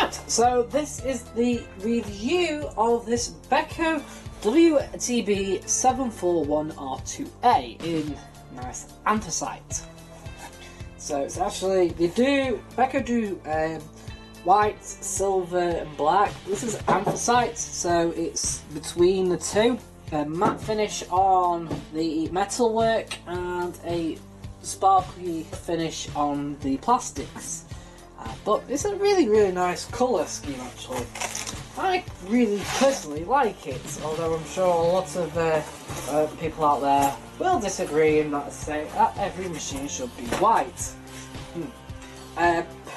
Right, so this is the review of this Beko WTG741R2A in nice anthracite. So it's actually, Beko do white, silver and black. This is anthracite, so it's between the two. A matte finish on the metalwork and a sparkly finish on the plastics. But it's a really nice colour scheme actually. I really personally like it, although I'm sure a lot of people out there will disagree and not say that every machine should be white.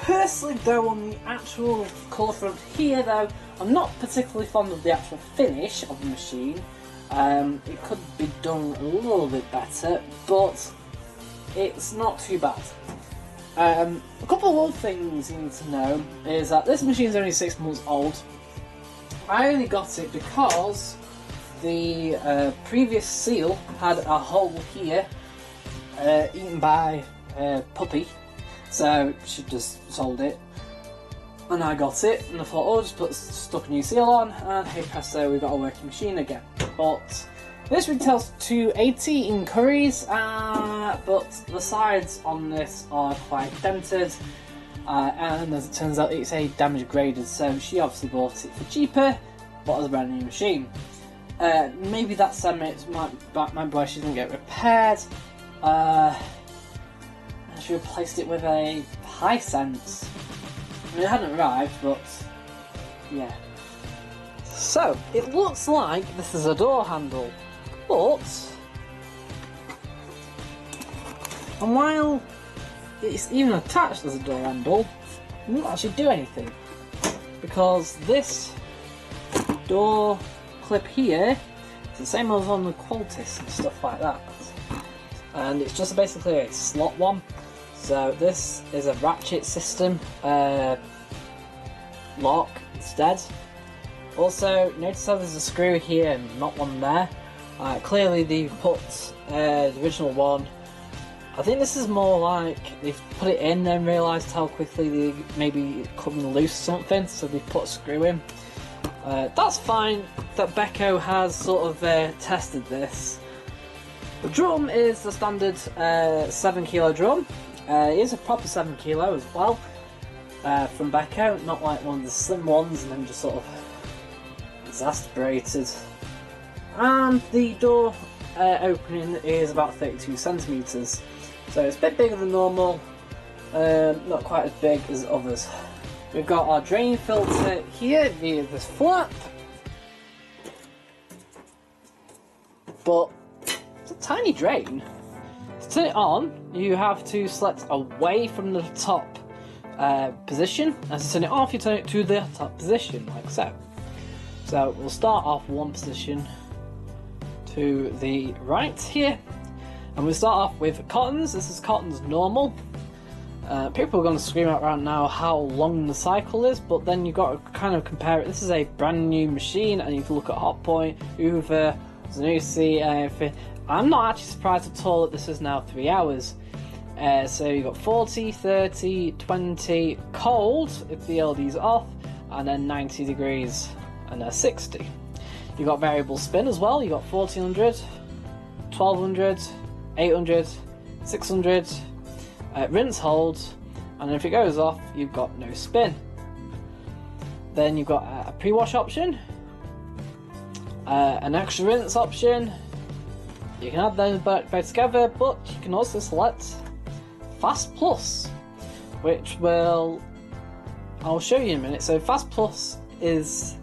Personally though, on the actual colour front here though, I'm not particularly fond of the actual finish of the machine. It could be done a little bit better, but it's not too bad. A couple of other things you need to know is that this machine is only 6 months old. I only got it because the previous seal had a hole here, eaten by a puppy, so she just sold it, and I got it, and I thought, oh, just stuck a new seal on, and hey presto, we've got a working machine again. But this retails $280 in Currys, but the sides on this are quite dented, and as it turns out it's a damage graded, so she obviously bought it for cheaper, but as a brand new machine. Maybe that might be why she didn't get repaired. She replaced it with a Hisense. I mean, it hadn't arrived, but yeah. So, it looks like this is a door handle, but, and while it's even attached as a door handle, it doesn't actually do anything, because this door clip here is the same as on the Qualtis and stuff like that, and it's just basically a slot one. So this is a ratchet system lock instead. Also, notice how there's a screw here and not one there. Clearly they put the original one. I think this is more like they've put it in and realised how quickly they maybe couldn't loose something, so they put a screw in. That's fine that Beko has sort of tested this. The drum is the standard 7 kilo drum. It is a proper 7 kilo as well from Beko, not like one of the slim ones and then just sort of exasperated. And the door opening is about 32 centimeters, so it's a bit bigger than normal, not quite as big as others. We've got our drain filter here via this flap, but it's a tiny drain. To turn it on, you have to select away from the top position, and to turn it off, you turn it to the top position, like so. So we'll start off one position to the right here, and we'll start off with cottons. This is cottons normal. People are going to scream out right now how long the cycle is, but then you've got to kind of compare it. This is a brand new machine, and you can look at Hotpoint, Hoover, Zanussi, and everything. I'm not actually surprised at all that this is now 3 hours. So you've got 40, 30, 20, cold if the LED's off, and then 90 degrees and 60. You've got variable spin as well. You've got 1400, 1200, 800, 600, rinse hold, and if it goes off, you've got no spin. Then you've got a pre-wash option, an extra rinse option. You can add those both together, but you can also select Fast Plus, which I'll show you in a minute. So Fast Plus is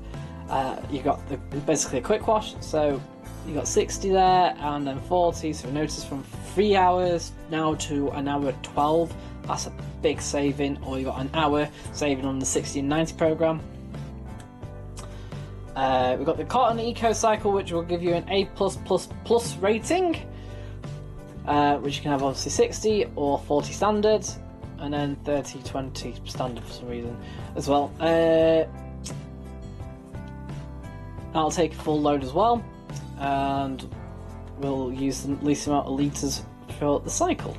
you've got basically a quick wash, so you got 60 there and then 40, so notice from 3 hours now to an hour 12. That's a big saving. Or you got an hour saving on the 60 and 90 program. We've got the Cotton Eco Cycle, which will give you an A+++ rating, which you can have obviously 60 or 40 standard, and then 30/20 standard for some reason as well. That'll take a full load as well, and we'll use the least amount of litres throughout the cycle.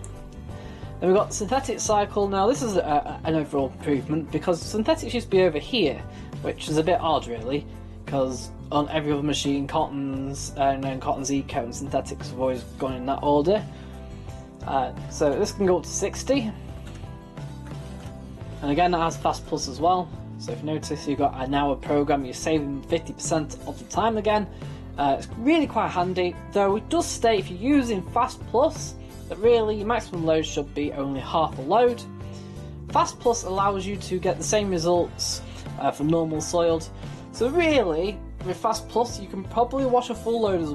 Then we've got synthetic cycle. Now this is an overall improvement because synthetics used to be over here, which is a bit odd really, because on every other machine, Cotton's and then Cotton's Eco and synthetics have always gone in that order. So this can go up to 60, and again that has Fast Plus as well. So if you notice, you've got an hour program, you're saving 50% of the time again. It's really quite handy, though it does state if you're using Fast Plus that really your maximum load should be only half a load. Fast Plus allows you to get the same results for normal soiled. So really, with Fast Plus, you can probably wash a full load as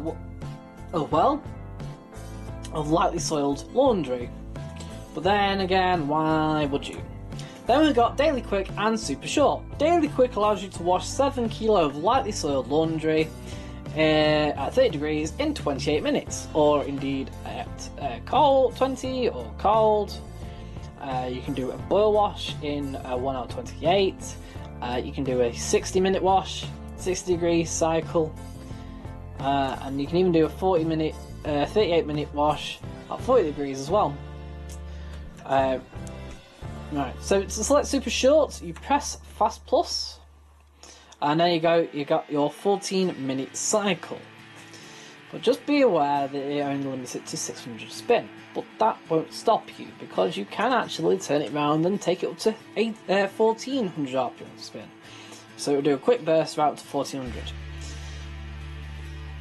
well of lightly soiled laundry. But then again, why would you? Then we've got Daily Quick and Super Short. Daily Quick allows you to wash 7 kilo of lightly soiled laundry at 30 degrees in 28 minutes, or indeed at cold 20 or cold. You can do a boil wash in 1 hour 28. You can do a 60-minute wash, 60 degree cycle, and you can even do a 38-minute wash at 40 degrees as well. Right, so to select Super Short, you press Fast Plus, and there you go, you got your 14-minute cycle. But just be aware that it only limits it to 600 spin, but that won't stop you because you can actually turn it around and take it up to 1400 RPM spin. So it'll do a quick burst route to 1400.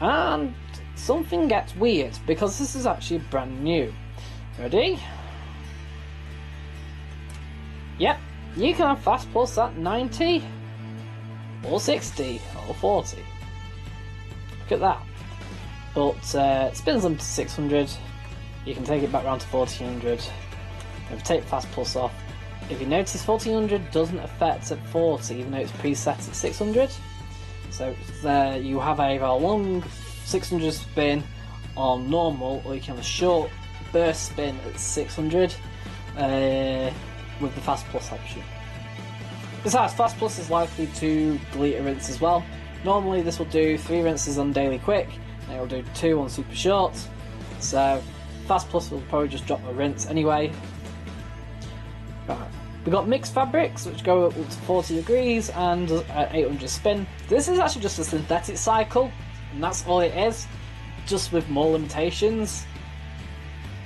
And something gets weird because this is actually brand new. Ready? Yep, you can have Fast Plus at 90 or 60 or 40. Look at that. But spins them to 600. You can take it back round to 1400. If you take Fast Plus off, if you notice 1400 doesn't affect at 40, even though it's preset at 600. So you have either a long 600 spin on normal, or you can have a short burst spin at 600 with the Fast Plus option. Besides, Fast Plus is likely to delete a rinse as well. Normally this will do 3 rinses on Daily Quick, and it will do 2 on Super Short. So Fast Plus will probably just drop a rinse anyway. Right. We've got mixed fabrics which go up to 40 degrees and 800 spin. This is actually just a synthetic cycle, and that's all it is, just with more limitations.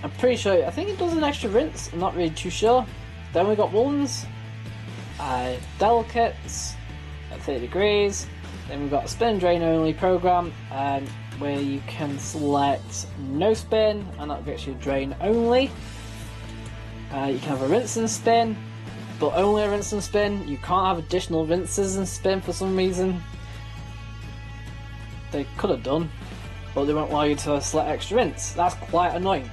I'm pretty sure, I think it does an extra rinse, I'm not really too sure. Then we've got woolens, delicates at 30 degrees. Then we've got a spin and drain only program where you can select no spin, and that gets you drain only. You can have a rinse and spin, but only a rinse and spin. You can't have additional rinses and spin for some reason. They could have done, but they won't allow you to select extra rinse. That's quite annoying.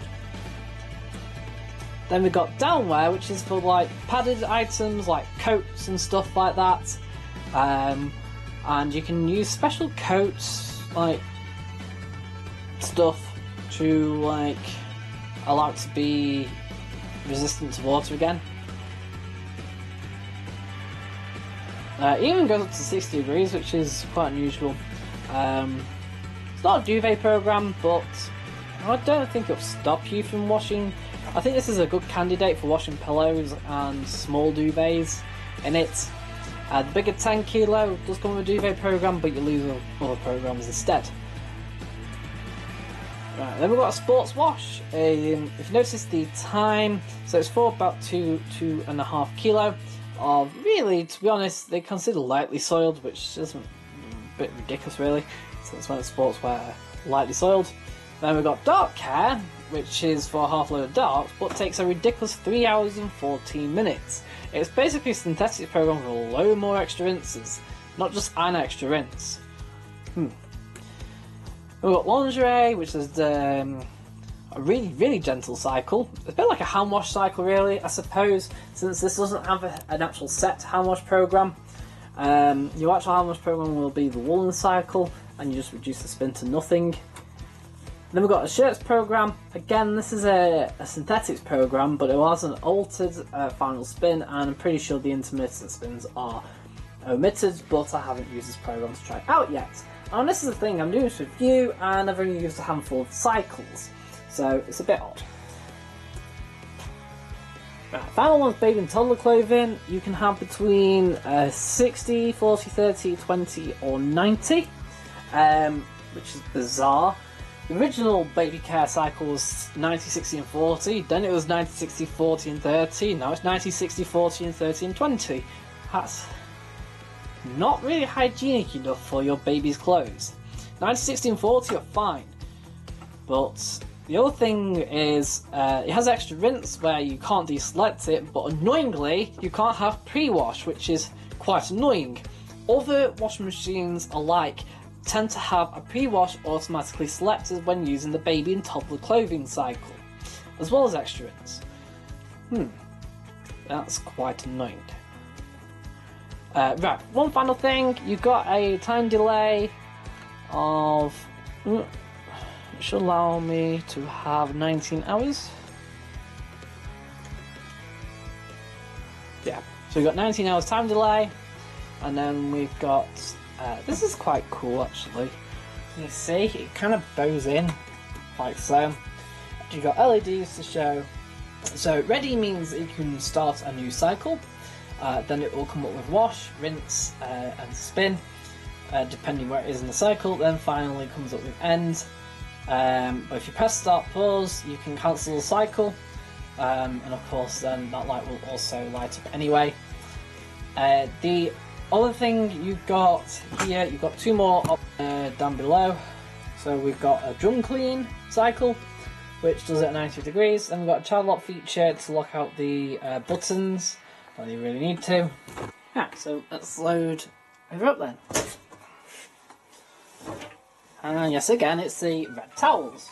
Then we've got downwear, which is for like padded items like coats and stuff like that. And you can use special coats, like stuff, to like allow it to be resistant to water again. It even goes up to 60 degrees, which is quite unusual. It's not a duvet program, but I don't think it'll stop you from washing. I think this is a good candidate for washing pillows and small duvets in it. The bigger 10 kilo does come with a duvet program, but you lose other programs instead. Right, then we've got a sports wash. If you notice the time, so it's for about 2.5 kilo of, really, to be honest, they consider lightly soiled, which is a bit ridiculous really, since when it's sportswear lightly soiled. Then we've got dark care, which is for a half load of darks, but takes a ridiculous 3 hours and 14 minutes. It's basically a synthetic program with a load more extra rinses, not just an extra rinse. We've got lingerie, which is a really gentle cycle. It's a bit like a hand wash cycle really, I suppose, since this doesn't have an actual set hand wash program. Your actual hand wash program will be the woolen cycle, and you just reduce the spin to nothing. Then we've got a shirts program. Again, this is a synthetics program, but it has an altered final spin, and I'm pretty sure the intermittent spins are omitted, but I haven't used this program to try it out yet. And this is the thing, I'm doing this review, and I've only used a handful of cycles, so it's a bit odd. Right, final one's baby and toddler clothing. You can have between 60, 40, 30, 20 or 90, which is bizarre. The original baby care cycle was 90, 60 and 40, then it was 90, 60, 40 and 30, now it's 90, 60, 40 and 30 and 20. That's not really hygienic enough for your baby's clothes. 90, 60 and 40 are fine, but the other thing is it has extra rinse where you can't deselect it, but annoyingly you can't have pre-wash, which is quite annoying. Other washing machines alike tend to have a pre-wash automatically selected when using the baby and toddler clothing cycle, as well as extra rinse. That's quite annoying. Right, one final thing, you've got a time delay of, it should allow me to have 19 hours. Yeah, so we've got 19 hours time delay, and then we've got, this is quite cool actually. You see, it kind of bows in, like so. You've got LEDs to show. So ready means that you can start a new cycle. Then it will come up with wash, rinse, and spin, depending where it is in the cycle. Then finally comes up with end. But if you press start pause, you can cancel the cycle, and of course then that light will also light up anyway. The other thing you've got here, you've got two more down below. So we've got a drum clean cycle, which does it at 90 degrees. Then we've got a child lock feature to lock out the buttons when you really need to. Yeah, so let's load over up then. And yes, again, it's the red towels.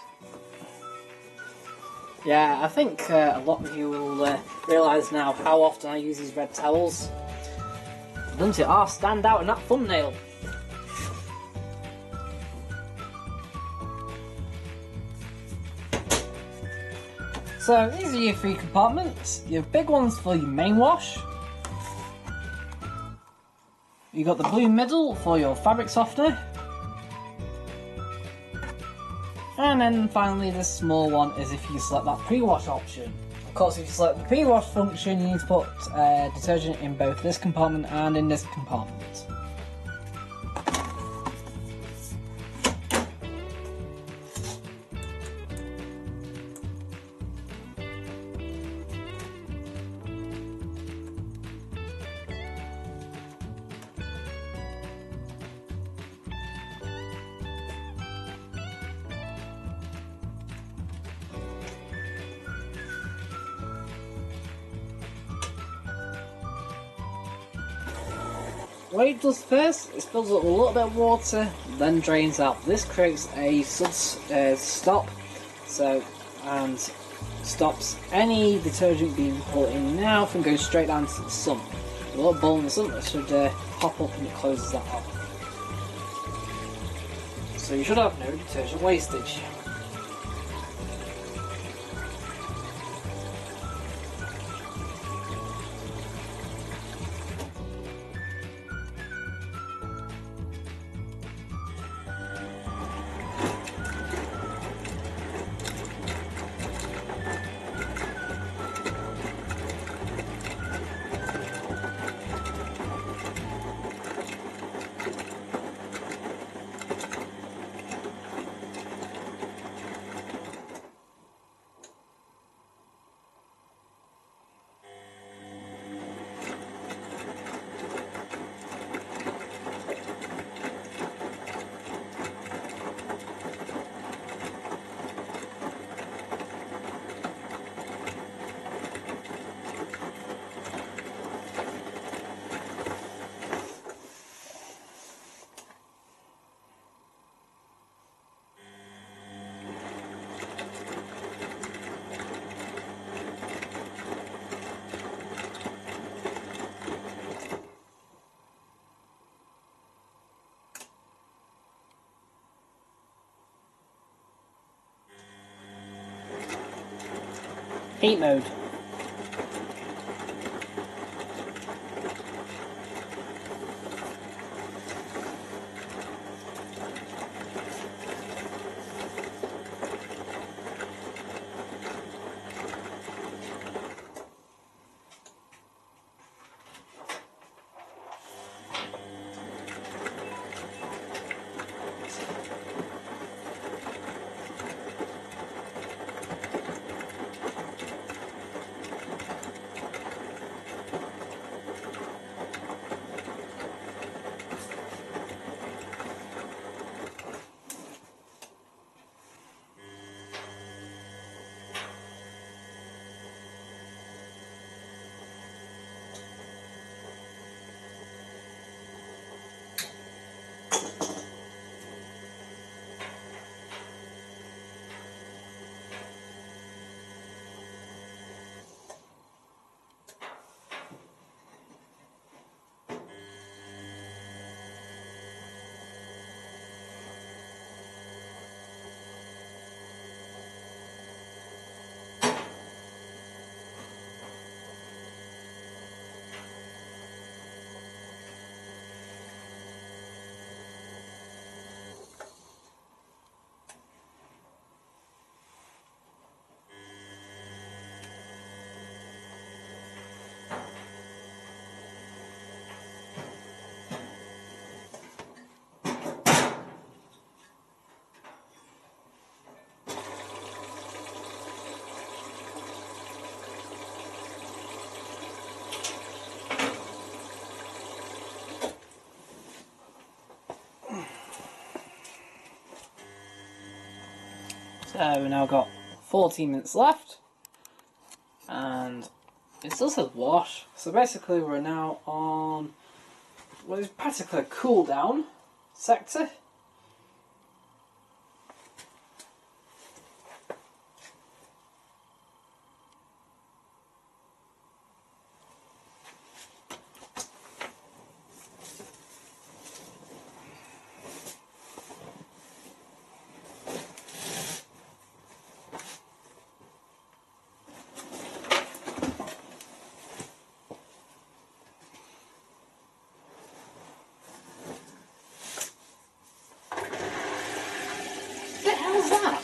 Yeah, I think a lot of you will realise now how often I use these red towels. Doesn't it all stand out in that thumbnail? So these are your three compartments. Your big ones for your main wash. You've got the blue middle for your fabric softener. And then finally this small one is if you select that pre-wash option. Of course, if you select the pre-wash function, you need to put detergent in both this compartment and in this compartment. What it does first, it fills up with a little bit of water, then drains out. This creates a stop, and stops any detergent being put in now from going straight down to the sump. A little bowl in the sump that should pop up and it closes that off. So you should have no detergent wastage. Heat mode. So we've now got 14 minutes left, and it still says wash. So basically we're now on what is practically a cool down sector. What the hell is that?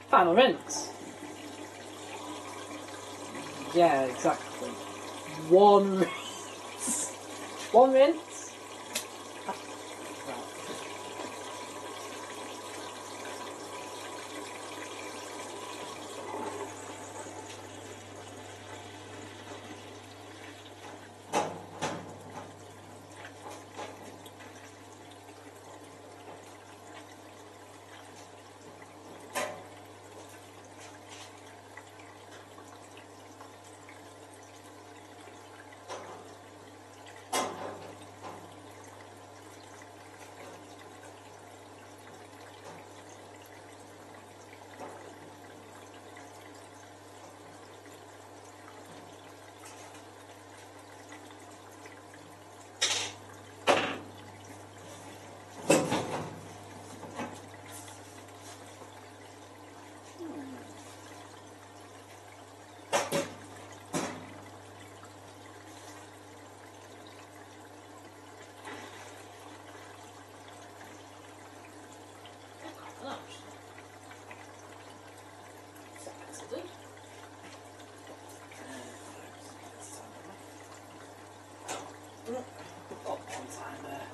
Final rinse. Yeah, exactly. One rinse. One rinse? Right. Oh, one time there.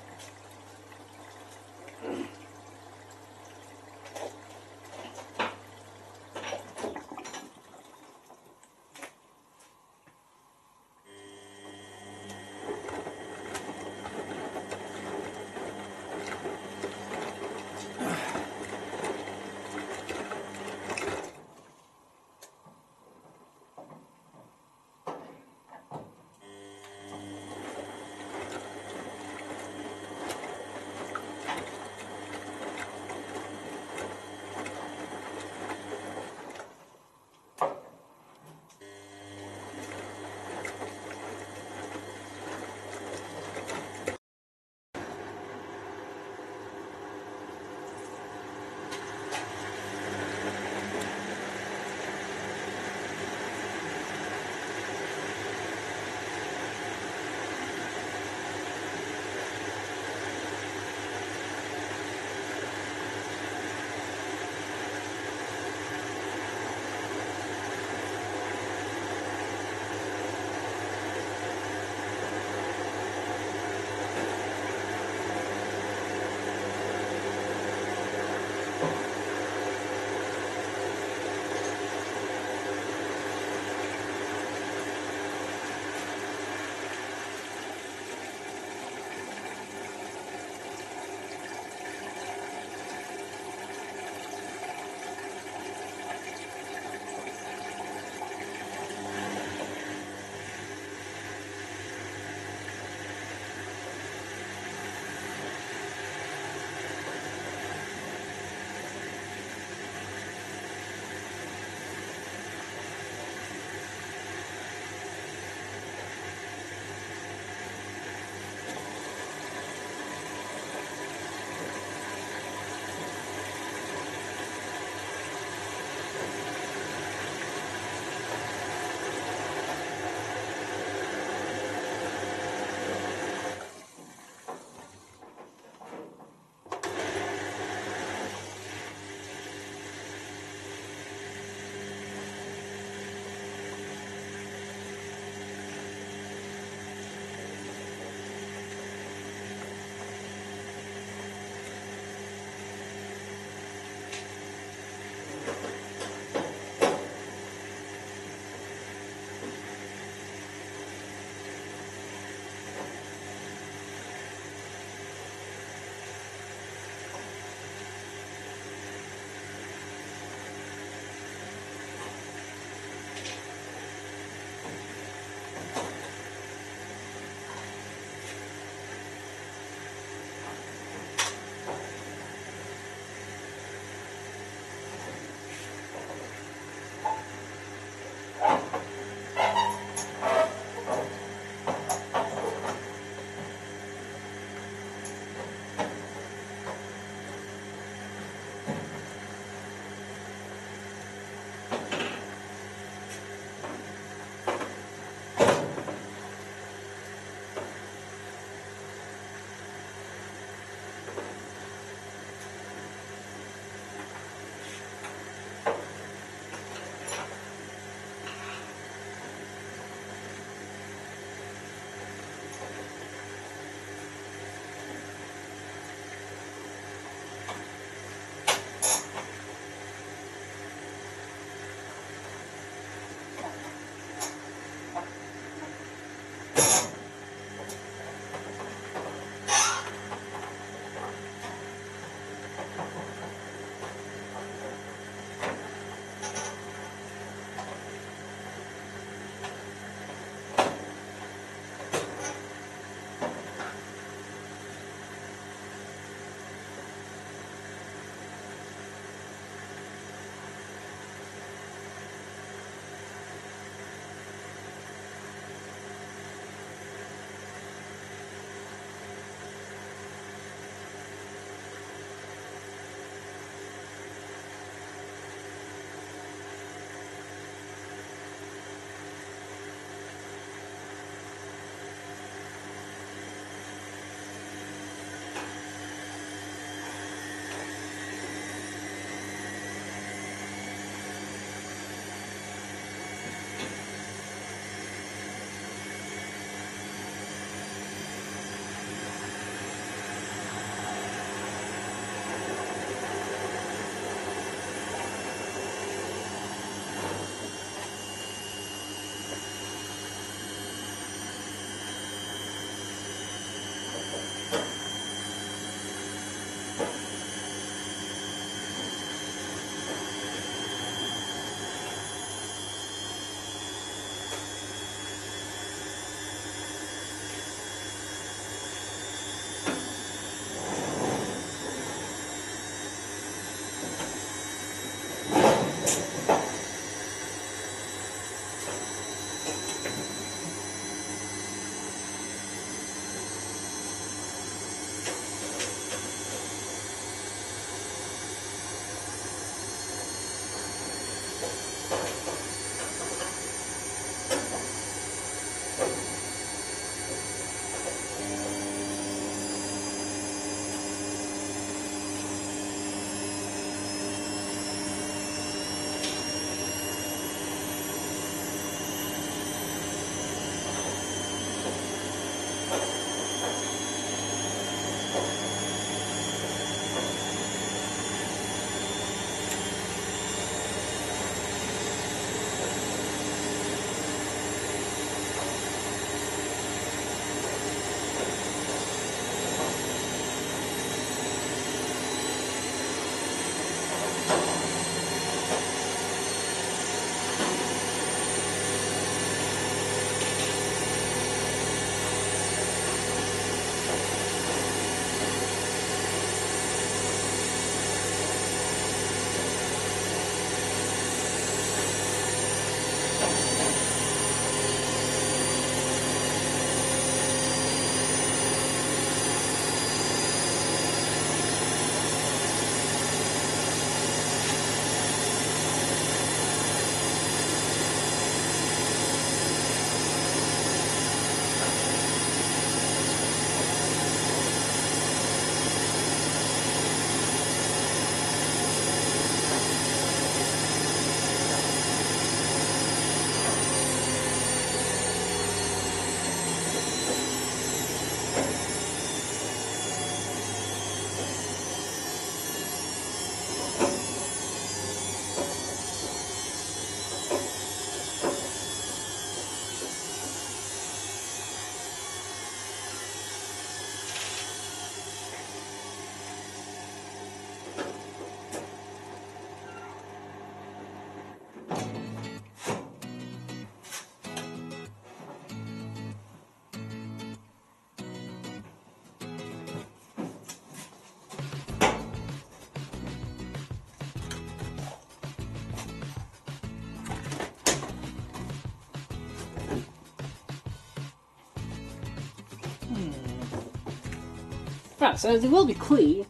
Right, so they will be clean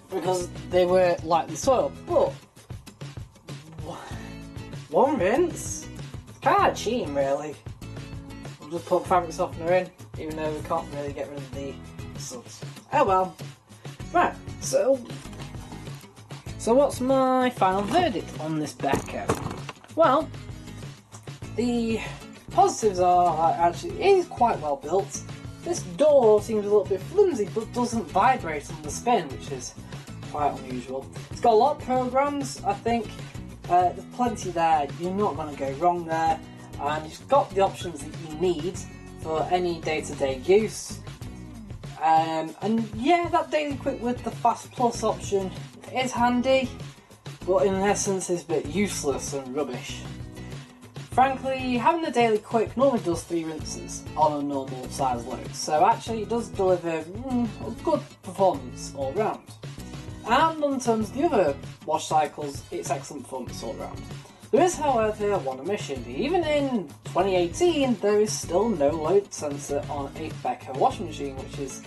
because they were lightly soiled, but one rinse? It's kind of cheating, really. We'll just put fabric softener in, even though we can't really get rid of the suds. Oh well. Right, so what's my final verdict on this Beko? Well, the positives are actually it is quite well built. This door seems a little bit flimsy, but doesn't vibrate on the spin, which is quite unusual. It's got a lot of programs, I think. There's plenty there, you're not going to go wrong there. And you've got the options that you need for any day-to-day use. And yeah, that Daily Quick with the Fast Plus option is handy, but in essence is a bit useless and rubbish. Frankly, having the Daily Quick normally does 3 rinses on a normal size load, so actually it does deliver a good performance all round. And in terms of the other wash cycles, it's excellent performance all round. There is, however, one omission. Even in 2018, there is still no load sensor on a Beko washing machine, which is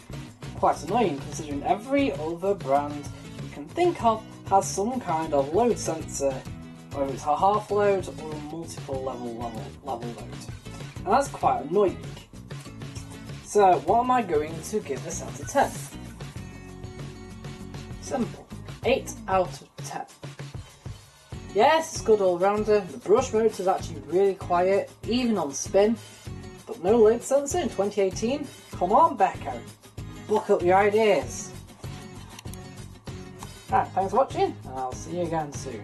quite annoying considering every other brand you can think of has some kind of load sensor, whether it's a half load or a multiple level load. And that's quite annoying. So what am I going to give this out of 10? Simple. 8 out of 10. Yes, it's good all-rounder. The brush motor is actually really quiet, even on spin. But no load sensor in 2018? Come on, Beko. Book up your ideas. Right, thanks for watching, and I'll see you again soon.